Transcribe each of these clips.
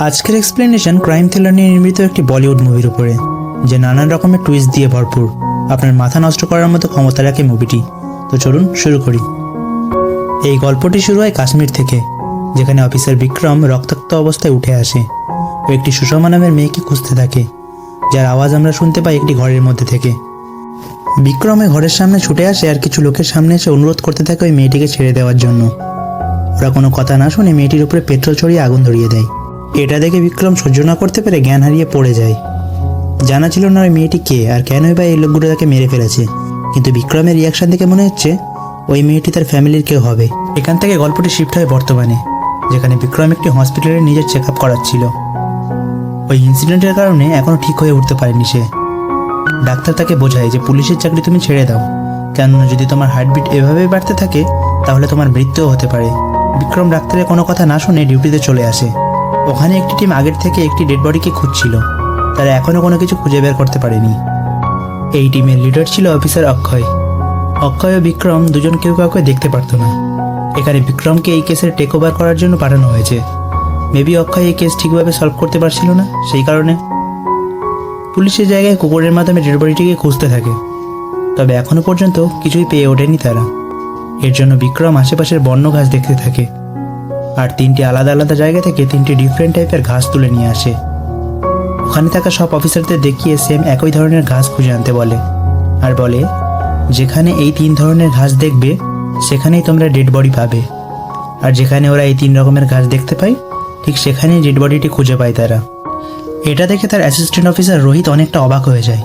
আজকের explanation crime thriller নিয়ে নির্মিত একটি বলিউড মুভির উপরে, যে নানান রকমের টুইস্ট দিয়ে ভরপুর। আপনার মাথা নষ্ট করার মতো ক্ষমতা রাখে মুভিটি। তো চলুন শুরু করি। এই গল্পটি শুরু হয় কাশ্মীর থেকে, যেখানে অফিসার বিক্রম রক্তাক্ত অবস্থায় উঠে আসে ও একটি সুষমা নামের মেয়েকে খুঁজতে থাকে, যার আওয়াজ আমরা শুনতে পাই একটি ঘরের মধ্যে থেকে। বিক্রম ওই ঘরের সামনে ছুটে আসে আর কিছু লোকের সামনে এসে অনুরোধ করতে থাকে ওই মেয়েটিকে ছেড়ে দেওয়ার জন্য। ওরা কোনো কথা না শুনে মেয়েটির উপরে পেট্রোল ছড়িয়ে আগুন ধরিয়ে দেয়। এটা দেখে বিক্রম সহ্য না করতে পেরে জ্ঞান হারিয়ে পড়ে যায়। জানা ছিল না ওই মেয়েটি কে আর কেনই বা এই লোকগুলো তাকে মেরে ফেলেছে, কিন্তু বিক্রমের রিয়াকশন দেখে মনে হচ্ছে ওই মেয়েটি তার ফ্যামিলির কেউ হবে। এখান থেকে গল্পটি শিফট হয় বর্তমানে, যেখানে বিক্রম একটি হসপিটালে নিজের চেক আপ করাচ্ছিল। ওই ইনসিডেন্টের কারণে এখনও ঠিক হয়ে উঠতে পারেনি সে। ডাক্তার তাকে বোঝায় যে পুলিশের চাকরি তুমি ছেড়ে দাও, কেননা যদি তোমার হার্টবিট এভাবেই বাড়তে থাকে তাহলে তোমার মৃত্যুও হতে পারে। বিক্রম ডাক্তারের কোনো কথা না শুনে ডিউটিতে চলে আসে। ওখানে একটি টিম আগের থেকে একটি ডেড বডিকে খুঁজছিল, তারা এখনও কোনো কিছু খুঁজে বের করতে পারেনি। এই টিমের লিডার ছিল অফিসার অক্ষয়। অক্ষয় ও বিক্রম দুজন কেউ কাউকে দেখতে পারতো না। এখানে বিক্রমকে এই কেসের টেক ওভার করার জন্য পাঠানো হয়েছে। মেবি অক্ষয় এই কেস ঠিকভাবে সলভ করতে পারছিল না, সেই কারণে পুলিশের জায়গায় কুকুরের মাধ্যমে ডেড বডিটিকে খুঁজতে থাকে। তবে এখনও পর্যন্ত কিছুই পেয়ে ওঠেনি তারা। এর জন্য বিক্রম আশেপাশের বন্য ঘাস দেখতে থাকে আর তিনটি আলাদা আলাদা জায়গা থেকে তিনটি ডিফারেন্ট টাইপের ঘাস তুলে নিয়ে আসে। ওখানে থাকা সব অফিসারদের দেখিয়ে সেম একই ধরনের ঘাস খুঁজে আনতে বলে, আর বলে যেখানে এই তিন ধরনের ঘাস দেখবে সেখানেই তোমরা ডেড বডি পাবে। আর যেখানে ওরা এই তিন রকমের ঘাস দেখতে পায় ঠিক সেখানেই ডেড বডিটি খুঁজে পায় তারা। এটা দেখে তার অ্যাসিস্ট্যান্ট অফিসার রোহিত অনেকটা অবাক হয়ে যায়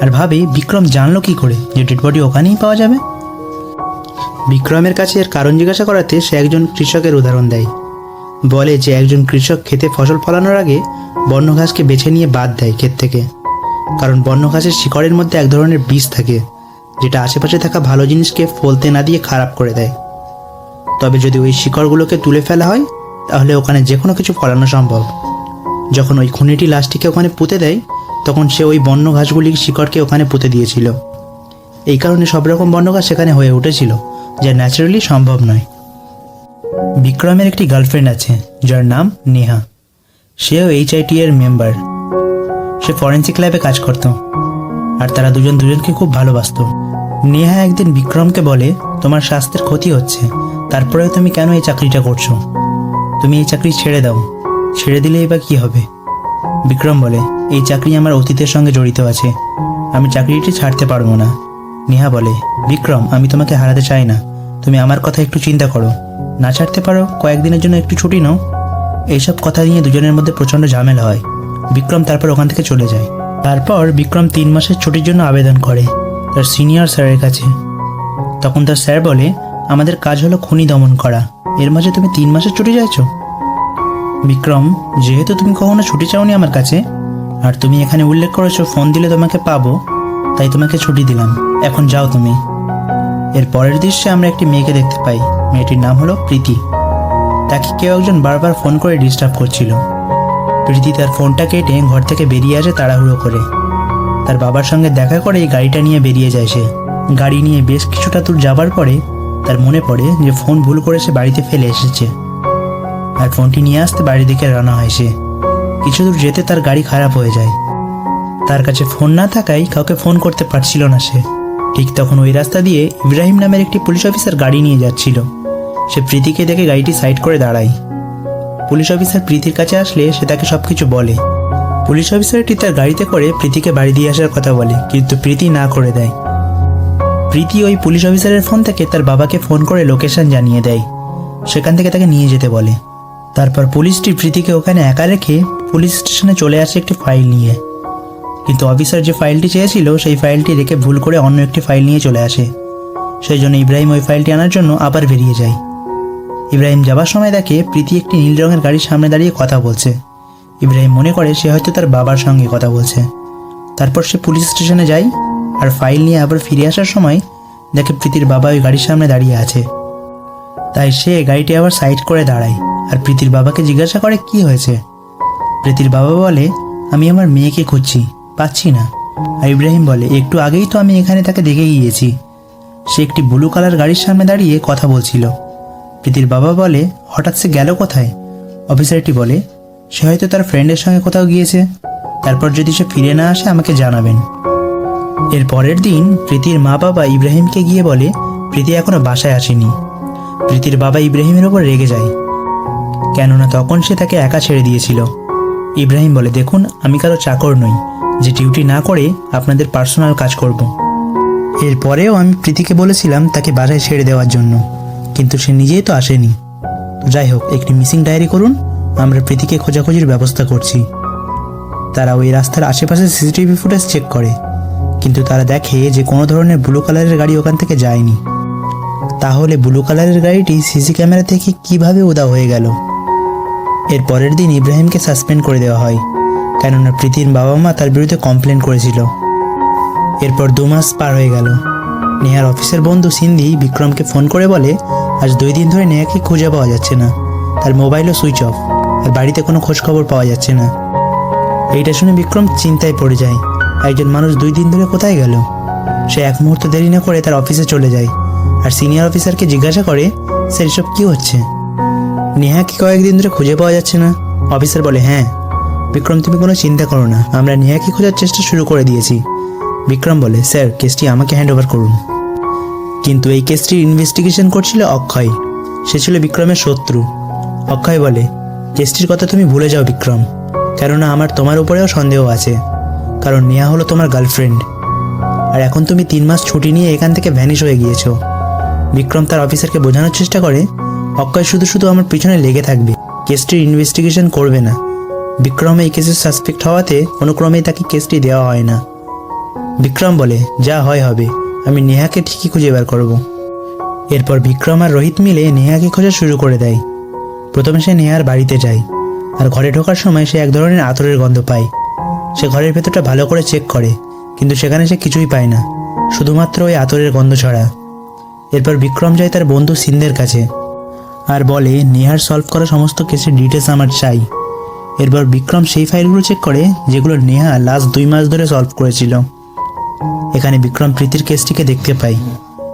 আর ভাবে বিক্রম জানলো কি করে যে ডেড বডি ওখানেই পাওয়া যাবে। বিক্রমের কাছে এর কারণ জিজ্ঞাসা করাতে সে একজন কৃষকের উদাহরণ দেয়। বলে যে একজন কৃষক ক্ষেতে ফসল ফলানোর আগে বন্য ঘাসকে বেছে নিয়ে বাদ দেয় ক্ষেত থেকে, কারণ বন্য ঘাসের শিকড়ের মধ্যে এক ধরনের বিষ থাকে যেটা আশেপাশে থাকা ভালো জিনিসকে ফলতে না দিয়ে খারাপ করে দেয়। তবে যদি ওই শিকড়গুলোকে তুলে ফেলা হয় তাহলে ওখানে যে কোনো কিছু ফলানো সম্ভব। যখন ওই খুনিটি লাশটিকে ওখানে পুঁতে দেয় তখন সে ওই বন্য ঘাসগুলির শিকড়কে ওখানে পুঁতে দিয়েছিল। এই কারণে সব রকম বন্য ঘাস সেখানে হয়ে উঠেছিল, যা ন্যাচারালি সম্ভব নয়। বিক্রমের একটি গার্লফ্রেন্ড আছে যার নাম নেহা। সেও HIT এর মেম্বার। সে ফরেন্সিক ল্যাবে কাজ করত আর তারা দুজন দুজনকে খুব ভালোবাসত। নেহা একদিন বিক্রমকে বলে, তোমার স্বাস্থ্যের ক্ষতি হচ্ছে, তারপরেও তুমি কেন এই চাকরিটা করছো? তুমি এই চাকরি ছেড়ে দাও। ছেড়ে দিলেই বা কী হবে? বিক্রম বলে, এই চাকরি আমার অতীতের সঙ্গে জড়িত আছে, আমি চাকরিটি ছাড়তে পারবো না। নেহা বলে, বিক্রম আমি তোমাকে হারাতে চাই না, তুমি আমার কথা একটু চিন্তা করো, না ছাড়তে পারো কয়েকদিনের জন্য একটু ছুটি নাও। এইসব কথা নিয়ে দুজনের মধ্যে প্রচণ্ড ঝামেলা হয়। বিক্রম তারপর ওখান থেকে চলে যায়। তারপর বিক্রম 3 মাসের ছুটির জন্য আবেদন করে তার সিনিয়র স্যারের কাছে। তখন তার স্যার বলে, আমাদের কাজ হলো খুনি দমন করা, এর মাঝে তুমি 3 মাসের ছুটি চাইছো? বিক্রম, যেহেতু তুমি কখনো ছুটি চাওনি আমার কাছে আর তুমি এখানে উল্লেখ করেছো ফোন দিলে তোমাকে পাবো, তাই তোমাকে ছুটি দিলাম, এখন যাও তুমি। এর পরের দৃশ্যে আমরা একটি মেয়েকে দেখতে পাই। মেয়েটির নাম হলো প্রীতি। তাকে কেউ একজন বারবার ফোন করে ডিস্টার্ব করছিল। প্রীতি তার ফোনটা কেটে ঘর থেকে বেরিয়ে আসে তাড়াহুড়ো করে। তার বাবার সঙ্গে দেখা করে এই গাড়িটা নিয়ে বেরিয়ে যায় সে। গাড়ি নিয়ে বেশ কিছুটা দূর যাবার পরে তার মনে পড়ে যে ফোন ভুল করে সে বাড়িতে ফেলে এসেছে, আর ফোনটি নিয়ে আসতে বাড়ির দিকে রওনা হয় সে। কিছু দূর যেতে তার গাড়ি খারাপ হয়ে যায়। তার কাছে ফোন না থাকায় কাউকে ফোন করতে পারছিল না সে। ঠিক তখন ওই রাস্তা দিয়ে ইব্রাহিম নামের একটি পুলিশ অফিসার গাড়ি নিয়ে যাচ্ছিল। সে প্রীতিকে দেখে গাড়িটি সাইড করে দাঁড়ায়। পুলিশ অফিসার প্রীতির কাছে আসলে সে তাকে সব কিছু বলে। পুলিশ অফিসারটি তার গাড়িতে করে প্রীতিকে বাড়ি দিয়ে আসার কথা বলে, কিন্তু প্রীতি না করে দেয়। প্রীতি ওই পুলিশ অফিসারের ফোন থেকে তার বাবাকে ফোন করে লোকেশন জানিয়ে দেয়, সেখান থেকে তাকে নিয়ে যেতে বলে। তারপর পুলিশটি প্রীতিকে ওখানে একা রেখে পুলিশ স্টেশনে চলে আসে একটি ফাইল নিয়ে। কিন্তু অফিসার যে ফাইলটি চেয়েছিল সেই ফাইলটি রেখে ভুল করে অন্য একটি ফাইল নিয়ে চলে আসে। সেই জন্য ইব্রাহিম ওই ফাইলটি আনার জন্য আবার বেরিয়ে যায়। ইব্রাহিম যাবার সময় দেখে প্রীতি একটি নীল রঙের গাড়ির সামনে দাঁড়িয়ে কথা বলছে। ইব্রাহিম মনে করে সে হয়তো তার বাবার সঙ্গে কথা বলছে। তারপর সে পুলিশ স্টেশনে যায় আর ফাইল নিয়ে আবার ফিরে আসার সময় দেখে প্রীতির বাবা ওই গাড়ির সামনে দাঁড়িয়ে আছে। তাই সে গাড়িটি আবার সাইড করে দাঁড়ায় আর প্রীতির বাবাকে জিজ্ঞাসা করে কি হয়েছে। প্রীতির বাবা বলে, আমি আমার মেয়েকে খুঁজছি, পাচ্ছি না। আর ইব্রাহিম বলে, একটু আগেই তো আমি এখানে তাকে দেখে গিয়েছি, সে একটি ব্লু কালার গাড়ির সামনে দাঁড়িয়ে কথা বলছিল। প্রীতির বাবা বলে, হঠাৎ সে গেল কোথায়? অফিসারটি বলে, সে হয়তো তার ফ্রেন্ডের সঙ্গে কোথাও গিয়েছে। তারপর যদি সে ফিরে না আসে আমাকে জানাবেন। এর পরের দিন প্রীতির মা বাবা ইব্রাহিমকে গিয়ে বলে প্রীতি এখনো বাসায় আসেনি। প্রীতির বাবা ইব্রাহিমের ওপর রেগে যায়, কেননা তখন সে তাকে একা ছেড়ে দিয়েছিল। ইব্রাহিম বলে, দেখুন, আমি কারো চাকর নই যে ডিউটি না করে আপনাদের পার্সোনাল কাজ করব। এরপরেও আমি প্রীতিকে বলেছিলাম তাকে বাসায় ছেড়ে দেওয়ার জন্য, কিন্তু সে নিজেই তো আসেনি। যাই হোক, একটি মিসিং ডায়েরি করুন, আমরা প্রীতিকে খোঁজাখুঁজির ব্যবস্থা করছি। তারা ওই রাস্তার আশেপাশে সিসিটিভি ফুটেজ চেক করে, কিন্তু তারা দেখে যে কোনো ধরনের ব্লু কালারের গাড়ি ওখান থেকে যায়নি। তাহলে ব্লু কালারের গাড়িটি সিসি ক্যামেরা থেকে কিভাবে উধাও হয়ে গেল? এর পরের দিন ইব্রাহিমকে সাসপেন্ড করে দেওয়া হয়, কেননা প্রীতির বাবা মা তার বিরুদ্ধে কমপ্লেন করেছিল। এরপর 2 মাস পার হয়ে গেল। নেহার অফিসের বন্ধু সিন্ধি বিক্রমকে ফোন করে বলে আজ 2 দিন ধরে নেহাকে খুঁজে পাওয়া যাচ্ছে না, তার মোবাইলও সুইচ অফ, আর বাড়িতে কোনো খোঁজ খবর পাওয়া যাচ্ছে না। এইটা শুনে বিক্রম চিন্তায় পড়ে যায়, একজন মানুষ 2 দিন ধরে কোথায় গেল? সে এক মুহূর্ত দেরি না করে তার অফিসে চলে যায় আর সিনিয়র অফিসারকে জিজ্ঞাসা করে স্যার এসব কী হচ্ছে, নেহাকে কয়েকদিন ধরে খুঁজে পাওয়া যাচ্ছে না। অফিসার বলে, হ্যাঁ বিক্রম, তুমি কোনো চিন্তা করো না, আমরা নেহাকে খোঁজার চেষ্টা শুরু করে দিয়েছি। বিক্রম বলে, স্যার কেসটি আমাকে হ্যান্ড ওভার করুন। কিন্তু এই কেসটির ইনভেস্টিগেশন করছিল অক্ষয়, সে ছিল বিক্রমের শত্রু। অক্ষয় বলে, কেসটির কথা তুমি ভুলে যাও বিক্রম, কেননা আমার তোমার উপরেও সন্দেহ আছে, কারণ নেহা হলো তোমার গার্লফ্রেন্ড, আর এখন তুমি 3 মাস ছুটি নিয়ে এখান থেকে ভ্যানিশ হয়ে গিয়েছো। বিক্রম তার অফিসারকে বোঝানোর চেষ্টা করে অক্ষয় শুধু শুধু আমার পিছনে লেগে থাকবে, কেসটির ইনভেস্টিগেশন করবে না। বিক্রম এই কেসের সাসপেক্ট হওয়াতে কোনো ক্রমেই তাকে কেসটি দেওয়া হয় না। বিক্রম বলে, যা হয় হবে, আমি নেহাকে ঠিকই খুঁজে বের করব। এরপর বিক্রম আর রোহিত মিলে নেহাকে খোঁজা শুরু করে দেয়। প্রথমে সে নেহার বাড়িতে যায়, আর ঘরে ঢোকার সময় সে এক ধরনের আতরের গন্ধ পায়। সে ঘরের ভেতরটা ভালো করে চেক করে, কিন্তু সেখানে সে কিছুই পায় না, শুধুমাত্র ওই আতরের গন্ধ ছড়া। এরপর বিক্রম যায় তার বন্ধু সিন্ধের কাছে আর বলে নেহার সলভ করা সমস্ত কেসের ডিটেলস আমার চাই। এরপর বিক্রম সেই ফাইলগুলো চেক করে যেগুলো নেহা লাস্ট 2 মাস ধরে সলভ করেছিল। এখানে বিক্রম প্রীতির কেসটিকে দেখতে পাই।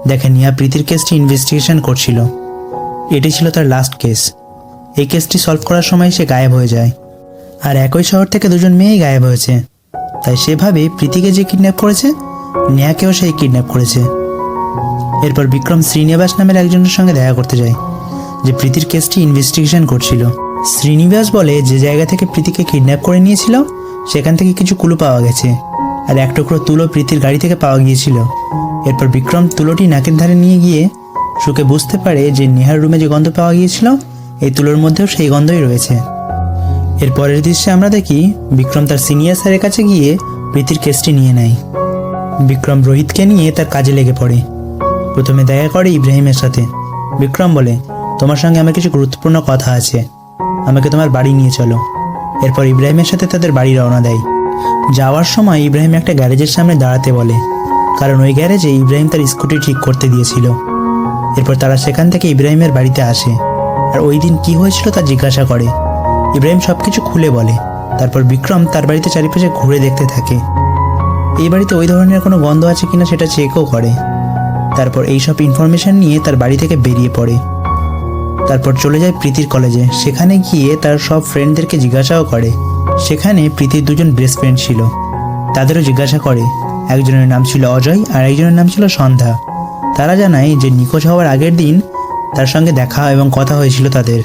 দেখে নেহা প্রীতির কেসটি ইনভেস্টিগেশন করছিল। এটি ছিল তার লাস্ট কেস। এই কেসটি সলভ করার সময় সে গায়েব হয়ে যায়, আর একই শহর থেকে 2জন মেয়েই গায়েব হয়েছে। তাই সেভাবে প্রীতিকে যে কিডন্যাপ করেছে, নেহাকেও সেই কিডন্যাপ করেছে। এরপর বিক্রম শ্রীনিবাস নামের একজনের সঙ্গে দেখা করতে যায়, যে প্রীতির কেসটি ইনভেস্টিগেশন করছিল। শ্রীনিবাস বলে যে জায়গা থেকে প্রীতিকে কিডন্যাপ করে নিয়েছিল সেখান থেকে কিছু ক্লু পাওয়া গেছে, আর এক টুকরো তুলো প্রীতির গাড়ি থেকে পাওয়া গিয়েছিল। এরপর বিক্রম তুলোটি নাকের ধারে নিয়ে গিয়ে শুকে বুঝতে পারে যে নেহার রুমে যে গন্ধ পাওয়া গিয়েছিল এই তুলোর মধ্যেও সেই গন্ধই রয়েছে। এর পরের দৃশ্যে আমরা দেখি বিক্রম তার সিনিয়র স্যারের কাছে গিয়ে প্রীতির কেসটি নিয়ে নেয়। বিক্রম রোহিতকে নিয়ে তার কাজে লেগে পড়ে। প্রথমে দেখা করে ইব্রাহিমের সাথে। বিক্রম বলে, তোমার সঙ্গে আমার কিছু গুরুত্বপূর্ণ কথা আছে, আমাকে তোমার বাড়ি নিয়ে চলো। এরপর ইব্রাহিমের সাথে তাদের বাড়ি রওনা দেয়। যাওয়ার সময় ইব্রাহিম একটা গ্যারেজের সামনে দাঁড়াতে বলে, কারণ ওই গ্যারেজে ইব্রাহিম তার স্কুটি ঠিক করতে দিয়েছিল। এরপর তারা সেখান থেকে ইব্রাহিমের বাড়িতে আসে আর ওই দিন কী হয়েছিল তা জিজ্ঞাসা করে। ইব্রাহিম সব কিছু খুলে বলে। তারপর বিক্রম তার বাড়িতে চারিপাশে ঘুরে দেখতে থাকে, এই বাড়িতে ওই ধরনের কোনো গন্ধ আছে কিনা সেটা চেকও করে। তারপর এইসব ইনফরমেশন নিয়ে তার বাড়ি থেকে বেরিয়ে পড়ে। তারপর চলে যায় প্রীতির কলেজে। সেখানে গিয়ে তার সব ফ্রেন্ডদেরকে জিজ্ঞাসাও করে। সেখানে প্রীতির 2জন বেস্ট ফ্রেন্ড ছিল, তাদেরও জিজ্ঞাসা করে। একজনের নাম ছিল অজয় আর একজনের নাম ছিল সন্ধ্যা। তারা জানায় যে নিখোঁজ হওয়ার আগের দিন তার সঙ্গে দেখা এবং কথা হয়েছিল তাদের।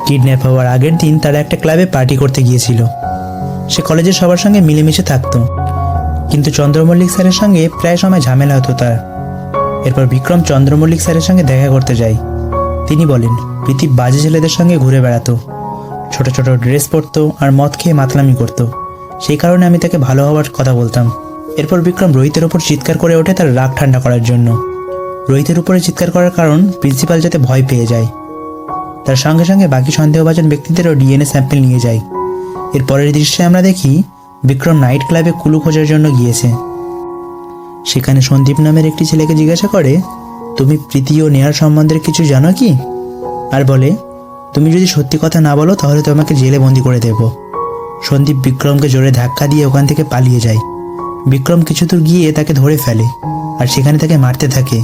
কিডন্যাপ হওয়ার আগের দিন তারা একটা ক্লাবে পার্টি করতে গিয়েছিল। সে কলেজের সবার সঙ্গে মিলেমিশে থাকতো, কিন্তু চন্দ্রমল্লিক স্যারের সঙ্গে প্রায় সময় ঝামেলা হতো তার। এরপর বিক্রম চন্দ্রমল্লিক স্যারের সঙ্গে দেখা করতে যায়। তিনি বলেন প্রীতি বাজে ছেলেদের সঙ্গে ঘুরে বেড়াতো, ছোট ছোট ড্রেস পরতো আর মদ খেয়ে মাতলামি করতো, সেই কারণে আমি তাকে ভালো হওয়ার কথা বলতাম। এরপর বিক্রম রোহিতের ওপর চিৎকার করে ওঠে তার রাগ ঠান্ডা করার জন্য। রোহিতের উপরে চিৎকার করার কারণ প্রিন্সিপাল যাতে ভয় পেয়ে যায়। তার সঙ্গে সঙ্গে বাকি সন্দেহভাজন ব্যক্তিদেরও ডিএনএ স্যাম্পল নিয়ে যায়। এর পরের দৃশ্যে আমরা দেখি বিক্রম নাইট ক্লাবে কুলু খোঁজার জন্য গিয়েছে। সেখানে সন্দীপ নামের একটি ছেলেকে জিজ্ঞাসা করে, তুমি প্রীতি ও নেহার সম্বন্ধে কিছু জানো কি? আর বলে, তুমি যদি সত্যি কথা না বলো তাহলে তোমাকে জেলে বন্দি করে দেব। সন্দীপ বিক্রমকে জোরে ধাক্কা দিয়ে ওখান থেকে পালিয়ে যায়। বিক্রম কিছু দূর গিয়ে তাকে ধরে ফেলে আর সেখানে তাকে মারতে থাকে।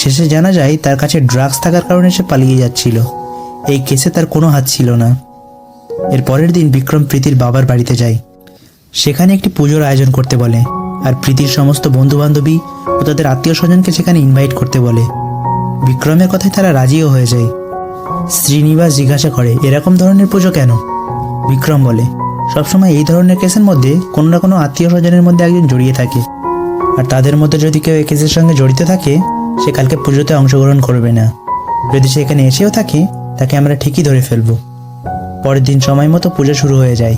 শেষে জানা যায় তার কাছে ড্রাগস থাকার কারণে সে পালিয়ে যাচ্ছিল। এই কেসে তার কোনো হাত ছিল না। এর পরের দিন বিক্রম প্রীতির বাবার বাড়িতে যায়। সেখানে একটি পুজোর আয়োজন করতে বলে আর প্রীতির সমস্ত বন্ধু বান্ধবী ও তাদের আত্মীয় স্বজনকে সেখানে ইনভাইট করতে বলে। বিক্রমের কথায় তারা রাজিও হয়ে যায়। শ্রীনিবাস জিজ্ঞাসা করে, এরকম ধরনের পুজো কেন? বিক্রম বলে, সবসময় এই ধরনের কেসের মধ্যে কোনো না কোনো আত্মীয় স্বজনের মধ্যে একজন জড়িয়ে থাকে, আর তাদের মধ্যে যদি কেউ এই কেসের সঙ্গে জড়িত থাকে সে কালকে পুজোতে অংশগ্রহণ করবে না। যদি সে এখানে এসেও থাকে তাকে আমরা ঠিকই ধরে ফেলবো। পরের দিন সময় মতো পুজো শুরু হয়ে যায়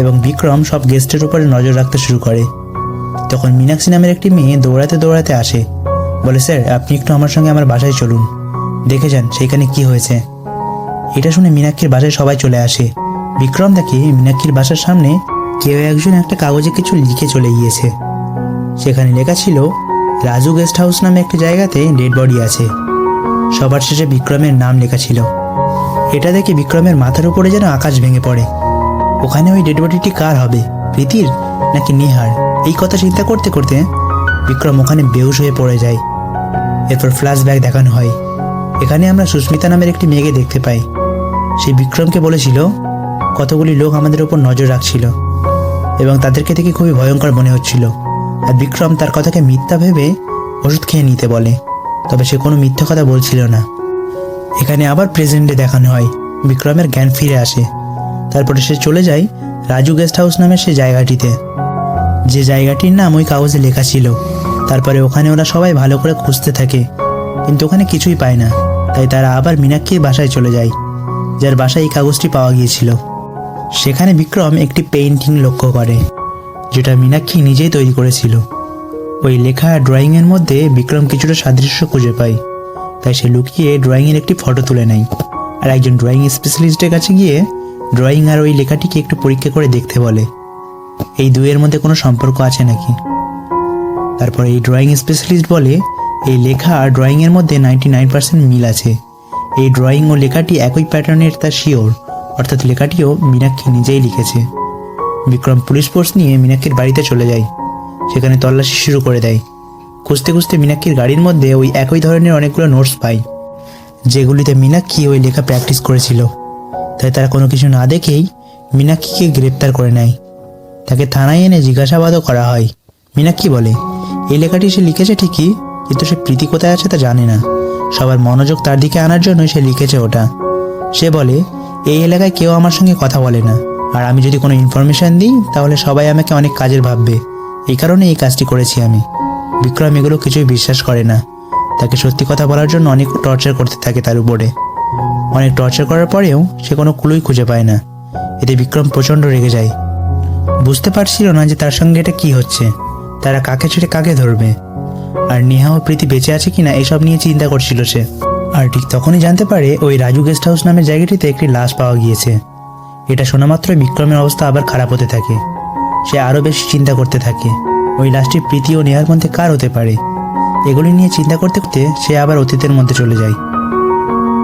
এবং বিক্রম সব গেস্টের উপরে নজর রাখতে শুরু করে। তখন মীনাক্ষী নামের একটি মেয়ে দৌড়াতে দৌড়াতে আসে, বলে, স্যার আপনি একটু আমার সঙ্গে আমার বাসায় চলুন, দেখে যান সেইখানে কি হয়েছে। এটা শুনে মীনাক্ষীর বাসায় সবাই চলে আসে। বিক্রম দেখে মীনাক্ষীর বাসার সামনে কেউ একজন একটা কাগজে কিছু লিখে চলে গিয়েছে। সেখানে লেখা ছিল, রাজু গেস্ট হাউস নামে একটি জায়গাতে ডেড বডি আছে। সবার শেষে বিক্রমের নাম লেখা ছিল। এটা দেখে বিক্রমের মাথার উপরে যেন আকাশ ভেঙে পড়ে। ওখানে ওই ডেড বডিটি কার হবে, প্রীতির নাকি নেহার? এই কথা চিন্তা করতে করতে বিক্রম ওখানে বেহুশ হয়ে পড়ে যায়। এরপর ফ্ল্যাশব্যাক দেখানো হয়। এখানে আমরা সুস্মিতা নামের একটি মেয়েকে দেখতে পাই। সেই বিক্রমকে বলেছিল কতগুলি লোক আমাদের উপর নজর রাখছিল এবং তাদেরকে দেখে খুবই ভয়ঙ্কর মনে হচ্ছিল, আর বিক্রম তার কথাকে মিথ্যা ভেবে ওষুধ খেয়ে নিতে বলে, তবে সে কোনো মিথ্যা কথা বলছিল না। এখানে আবার প্রেজেন্টে দেখানো হয়। বিক্রমের জ্ঞান ফিরে আসে। তারপরে সে চলে যায় রাজু গেস্ট হাউস নামের সেই জায়গাটিতে, যে জায়গাটির নাম ওই কাগজে লেখা ছিল। তারপরে ওখানে ওরা সবাই ভালো করে খুঁজতে থাকে, কিন্তু ওখানে কিছুই পায় না। তাই তারা আবার মীনাক্ষীর বাসায় চলে যায়, যার বাসায় এই কাগজটি পাওয়া গিয়েছিল। সেখানে বিক্রম একটি পেইন্টিং লক্ষ্য করে, যেটা মীনাক্ষী নিজেই তৈরি করেছিল। ওই লেখা ড্রয়িংয়ের মধ্যে বিক্রম কিছুটা সাদৃশ্য খুঁজে পায়, তাই সে লুকিয়ে ড্রয়িংয়ের একটি ফটো তুলে নেয় আর একজন ড্রয়িং স্পেশালিস্টের কাছে গিয়ে ড্রয়িং আর ওই লেখাটিকে একটু পরীক্ষা করে দেখতে বলে, এই দুইয়ের মধ্যে কোনো সম্পর্ক আছে নাকি। তারপর এই ড্রয়িং স্পেশালিস্ট বলে, এই লেখা আর ড্রয়িংয়ের মধ্যে 99% মিল আছে। এই ড্রয়িং ও লেখাটি একই প্যাটার্নের, তা শিওর, অর্থাৎ লেখাটিও মীনাক্ষী নিজেই লিখেছে। বিক্রম পুলিশ ফোর্স নিয়ে মীনাক্ষীর বাড়িতে চলে যায়। সেখানে তল্লাশি শুরু করে দেয়। খুঁজতে খুঁজতে মীনাক্ষীর গাড়ির মধ্যে ওই একই ধরনের অনেকগুলো নোটস পায়, যেগুলিতে মীনাক্ষী ওই লেখা প্র্যাকটিস করেছিল। তাই তারা কোনো কিছু না দেখেই মীনাক্ষীকে গ্রেপ্তার করে নেয়। তাকে থানায় এনে জিজ্ঞাসাবাদও করা হয়। মীনাক্ষী বলে, এই লেখাটি সে লিখেছে ঠিকই, কিন্তু সে প্রীতি কোথায় আছে তা জানে না। সবার মনোযোগ তার দিকে আনার জন্য সে লিখেছে ওটা। সে বলে, এই এলাকায় কেউ আমার সঙ্গে কথা বলে না, আর আমি যদি কোনো ইনফরমেশন দিই তাহলে সবাই আমাকে অনেক কাজের ভাববে, এই কারণে এই কাজটি করেছি আমি। বিক্রম এগুলো কিছুই বিশ্বাস করে না। তাকে সত্যি কথা বলার জন্য অনেক টর্চার করতে থাকে তার উপরে। অনেক টর্চার করার পরেও সে কোনো ক্লুই খুঁজে পায় না। এতে বিক্রম প্রচণ্ড রেগে যায়। বুঝতে পারছিল না যে তার সঙ্গে এটা কি হচ্ছে, তারা কাকে ছেড়ে কাকে ধরবে, আর নেহা ও প্রীতি বেঁচে আছে কিনা এসব নিয়ে চিন্তা করছিল সে। আর ঠিক তখনই জানতে পারে ওই রাজু গেস্ট হাউস নামের জায়গাটিতে একটি লাশ পাওয়া গিয়েছে। এটা শোনা মাত্রই বিক্রমের অবস্থা আবার খারাপ হতে থাকে। সে আরও বেশি চিন্তা করতে থাকে, ওই লাশটি প্রীতি ও নেহার মধ্যে কার হতে পারে। এগুলি নিয়ে চিন্তা করতে করতে সে আবার অতীতের মধ্যে চলে যায়।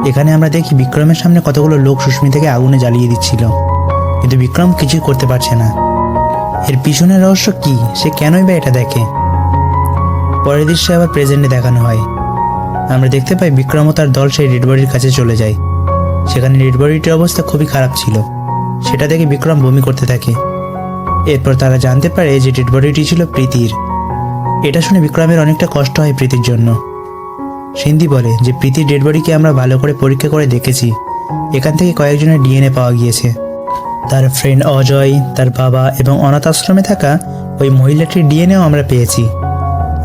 এখানে আমরা দেখি বিক্রমের সামনে কতগুলো লোক সুস্মিতাকে আগুনে জ্বালিয়ে দিচ্ছিল, কিন্তু বিক্রম কিছুই করতে পারছে না। এর পিছনের রহস্য কি, সে কেনই বা এটা দেখে। পরের দৃশ্যে আবার প্রেজেন্টে দেখানো হয়। আমরা দেখতে পাই বিক্রম ও তার দল সেই ডেড বডির কাছে চলে যায়। সেখানে ডেড বডিটির অবস্থা খুবই খারাপ ছিল। সেটা দেখে বিক্রম বমি করতে থাকে। এরপর তারা জানতে পারে যে ডেড বডিটি ছিল প্রীতির। এটা শুনে বিক্রমের অনেকটা কষ্ট হয় প্রীতির জন্য। সিন্ধি বলে যে প্রীতির ডেড বডিকে আমরা ভালো করে পরীক্ষা করে দেখেছি, এখান থেকে কয়েকজনের ডিএনএ পাওয়া গিয়েছে। তার ফ্রেন্ড অজয়, তার বাবা এবং অনাথ আশ্রমে থাকা ওই মহিলাটির ডিএনএও আমরা পেয়েছি।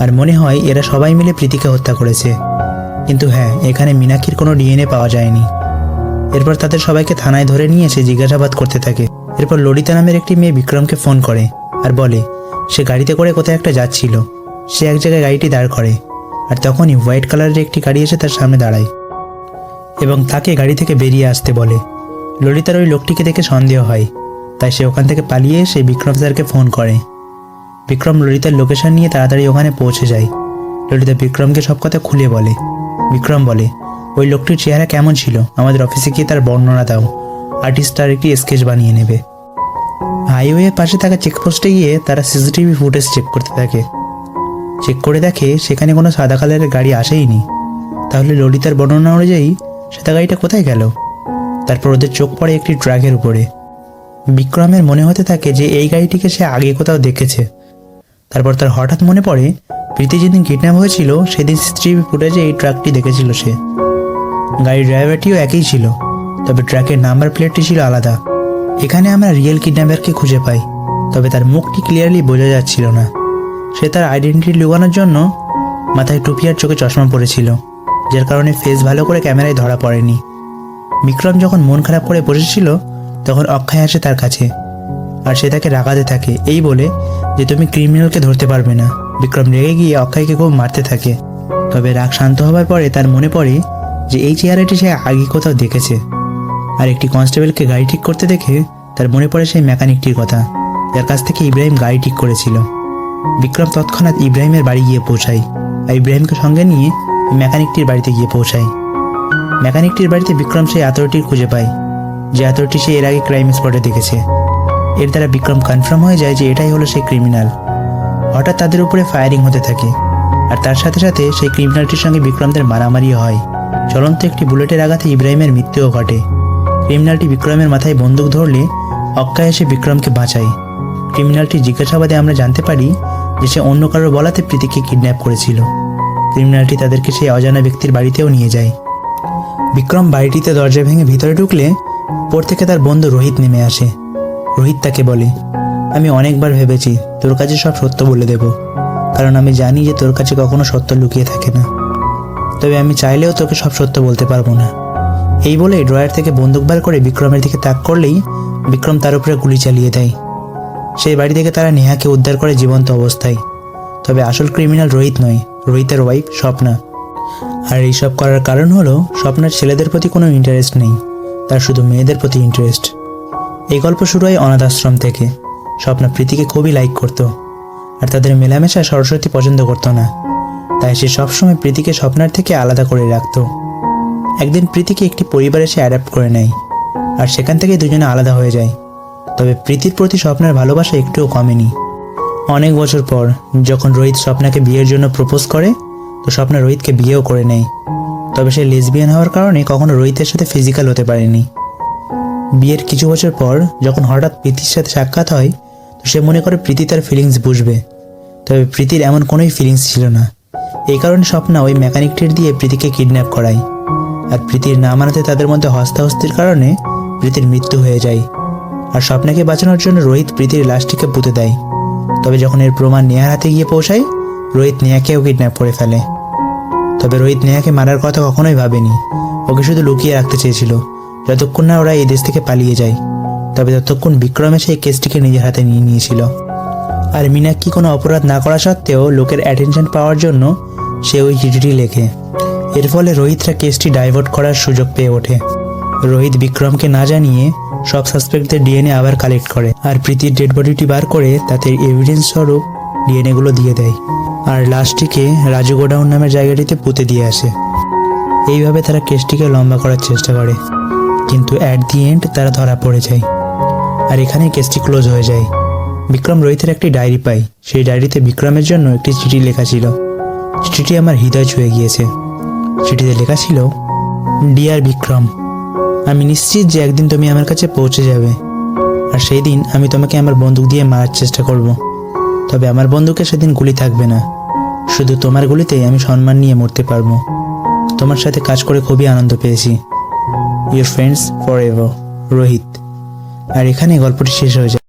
আর মনে হয় এরা সবাই মিলে প্রীতিকে হত্যা করেছে। কিন্তু হ্যাঁ, এখানে মীনাক্ষীর কোনো ডিএনএ পাওয়া যায়নি। এরপর তাদের সবাইকে থানায় ধরে নিয়ে এসে জিজ্ঞাসাবাদ করতে থাকে। এরপর ললিতা নামের একটি মেয়ে বিক্রমকে ফোন করে আর বলে সে গাড়িতে করে কোথায় একটা যাচ্ছিল। সে এক জায়গায় গাড়িটি দাঁড় করে, আর তখনই হোয়াইট কালারের একটি গাড়ি এসে তার সামনে দাঁড়ায় এবং তাকে গাড়ি থেকে বেরিয়ে আসতে বলে। ললিতার ওই লোকটিকে দেখে সন্দেহ হয়, তাই সে ওখান থেকে পালিয়ে এসে বিক্রম স্যারকে ফোন করে। বিক্রম ললিতার লোকেশন নিয়ে তাড়াতাড়ি ওখানে পৌঁছে যায়। ললিতা বিক্রমকে সব কথা খুলে বলে। বিক্রম বলে, ওই লোকটির চেহারা কেমন ছিল, আমাদের অফিসে গিয়ে তার বর্ণনা দাও, আর্টিস্ট তার একটি স্কেচ বানিয়ে নেবে। হাইওয়ের পাশে থাকা চেকপোস্টে গিয়ে তারা সিসিটিভি ফুটেজ চেক করতে থাকে। চেক করে দেখে সেখানে কোনো সাদা কালারের গাড়ি আসেইনি। তাহলে ললিতার বর্ণনা অনুযায়ী সাদা গাড়িটা কোথায় গেল? তারপর ওদের চোখ পড়ে একটি ট্রাকের উপরে, বিক্রমের মনে হতে থাকে যে এই গাড়িটিকে সে আগে কোথাও দেখেছে। তারপর তার হঠাৎ মনে পড়ে প্রীতি যেদিন কিডন্যাপ হয়েছিল সেদিন সিসিটিভি ফুটেজে এই ট্রাকটি দেখেছিল সে। গাড়ির ড্রাইভারটিও একই ছিল, তবে ট্রাকের নাম্বার প্লেটটি ছিল আলাদা। এখানে আমরা রিয়েল কিডন্যাপারকে খুঁজে পাই, তবে তার মুখটি ক্লিয়ারলি বোঝা যাচ্ছিল না। সে তার আইডেন্টিটি লুকানোর জন্য মাথায় টুপি আর চোখে চশমা পরেছিল, যার কারণে ফেস ভালো করে ক্যামেরায় ধরা পড়েনি। বিক্রম যখন মন খারাপ করে বসেছিল তখন অক্ষয় আসে তার কাছে, আর সে তাকে রাগাতে থাকে এই বলে যে তুমি ক্রিমিনালকে ধরতে পারবে না। বিক্রম রেগে গিয়ে অক্ষয়কে খুব মারতে থাকে, তবে রাগ শান্ত হবার পরে তার মনে পড়ে যে এই চেহারাটি সে আগে কোথাও দেখেছে। আর একটি কনস্টেবলকে গাড়ি ঠিক করতে দেখে তার মনে পড়ে সেই মেকানিকটির কথা, যার কাছ থেকে ইব্রাহিম গাড়ি ঠিক করেছিল। বিক্রম তৎক্ষণাৎ ইব্রাহিমের বাড়ি গিয়ে পৌঁছায় আর ইব্রাহিমকে সঙ্গে নিয়ে মেকানিকটির বাড়িতে গিয়ে পৌঁছায়। মেকানিকটির বাড়িতে বিক্রম সেই আতরটির খুঁজে পায়, যে আতরটি সে এর আগে ক্রাইম স্পটে দেখেছে। এর দ্বারা বিক্রম কনফার্ম হয়ে যায় যে এটাই হলো সেই ক্রিমিনাল। হঠাৎ তাদের উপরে ফায়ারিং হতে থাকে, আর তার সাথে সাথে সেই ক্রিমিনালটির সঙ্গে বিক্রমদের মারামারিও হয়। চলন্ত একটি বুলেটের আঘাতে ইব্রাহিমের মৃত্যুও ঘটে। ক্রিমিনালটি বিক্রমের মাথায় বন্দুক ধরলে অক্ষয় এসে বিক্রমকে বাঁচায়। ক্রিমিনালটির জিজ্ঞাসাবাদে আমরা জানতে পারি যে সে অন্য কারোর বলাতে প্রীতিকে কিডন্যাপ করেছিল। ক্রিমিনালটি তাদেরকে সেই অজানা ব্যক্তির বাড়িতেও নিয়ে যায়। বিক্রম বাড়িটিতে দরজা ভেঙে ভিতরে ঢুকলে উপর থেকে তার বন্ধু রোহিত নেমে আসে। রোহিত তাকে বলে, আমি অনেকবার ভেবেছি তোর কাছে সব সত্য বলে দেব, কারণ আমি জানি যে তোর কাছে কখনো সত্য লুকিয়ে থাকে না, তবে আমি চাইলেও তোকে সব সত্য বলতে পারবো না। এই বলে ড্রয়ার থেকে বন্দুক বার করে বিক্রমের দিকে তাক করলেই বিক্রম তার উপরে গুলি চালিয়ে দেয়। সেই বাড়ি থেকে তারা নেহাকে উদ্ধার করে জীবন্ত অবস্থায়। তবে আসল ক্রিমিনাল রোহিত নয়, রোহিতের ওয়াইফ স্বপ্না। আর এইসব করার কারণ হলো স্বপ্নার ছেলেদের প্রতি কোনো ইন্টারেস্ট নেই, তার শুধু মেয়েদের প্রতি ইন্টারেস্ট। এই গল্প শুরু হয় অনাথ আশ্রম থেকে। স্বপ্না প্রীতিকে খুবই লাইক করত, আর তাদের মেলামেশা সরস্বতী পছন্দ করতো না, তাই সে সবসময় প্রীতিকে স্বপ্নার থেকে আলাদা করে রাখত। একদিন প্রীতিকে একটি পরিবারে সে অ্যাডাপ্ট করে নেয়, আর সেখান থেকে দুজনে আলাদা হয়ে যায়। তবে প্রীতির প্রতি স্বপ্নার ভালোবাসা একটুও কমেনি। অনেক বছর পর যখন রোহিত স্বপ্নাকে বিয়ের জন্য প্রপোজ করে, তো স্বপ্না রোহিতকে বিয়েও করে নেয়। তবে সে লেসবিয়ান হওয়ার কারণে কখনো রোহিতের সাথে ফিজিক্যাল হতে পারেনি। বিয়ের কিছু বছর পর যখন হঠাৎ প্রীতির সাথে সাক্ষাৎ হয়, তো সে মনে করে প্রীতি তার ফিলিংস বুঝবে, তবে প্রীতির এমন কোনোই ফিলিংস ছিল না। এই কারণে স্বপ্না ওই মেকানিকটির দিয়ে প্রীতিকে কিডন্যাপ করায়, আর প্রীতির না মানাতে তাদের মধ্যে হস্তাহস্তির কারণে প্রীতির মৃত্যু হয়ে যায়। আর স্বপ্নাকে বাঁচানোর জন্য রোহিত প্রীতির লাশটিকে পুঁতে দেয়। তবে যখন এর প্রমাণ নেহার হাতে গিয়ে পৌঁছায়, রোহিত নেহাকেও কিডন্যাপ করে ফেলে। তবে রোহিত নেহাকে মারার কথা কখনোই ভাবেনি, ওকে শুধু লুকিয়ে রাখতে চেয়েছিল যতক্ষণ না ওরা এই দেশ থেকে পালিয়ে যায়। তবে ততক্ষণ বিক্রমে সেই কেসটিকে নিজের হাতে নিয়ে নিয়েছিল। আর মীনাক্ষী কোনো অপরাধ না করা সত্ত্বেও লোকের অ্যাটেনশন পাওয়ার জন্য সে ওই চিঠিটি লেখে। এর ফলে রোহিতরা কেসটি ডাইভার্ট করার সুযোগ পেয়ে ওঠে। রোহিত বিক্রমকে না জানিয়ে সব সাসপেক্টদের ডিএনএ আবার কালেক্ট করে, আর প্রীতির ডেড বডিটি বার করে তাতে এভিডেন্স স্বরূপ ডিএনএগুলো দিয়ে দেয়, আর লাশটিকে রাজু গোডাউন নামের জায়গাটিতে পুঁতে দিয়ে আসে। এইভাবে তারা কেসটিকে লম্বা করার চেষ্টা করে, কিন্তু অ্যাট দি এন্ড তারা ধরা পড়ে যায়, আর এখানেই কেসটি ক্লোজ হয়ে যায়। বিক্রম রোহিতের একটি ডায়েরি পায়। সেই ডায়েরিতে বিক্রমের জন্য একটি চিঠি লেখা ছিল। চিঠিটি আমার হৃদয় ছুঁয়ে গিয়েছে। চিঠিতে লেখা ছিল, ডিয়ার বিক্রম, আমি নিশ্চিত যে একদিন তুমি আমার কাছে পৌঁছে যাবে, আর সেই দিন আমি তোমাকে আমার বন্দুক দিয়ে মারার চেষ্টা করব। তবে আমার বন্দুকে সেদিন গুলি থাকবে না, শুধু তোমার গুলিতেই আমি সম্মান নিয়ে মরতে পারবো। তোমার সাথে কাজ করে খুবই আনন্দ পেয়েছি। Your friends forever, Rohit. আর এখানে গল্পটি শেষ হয়ে যায়।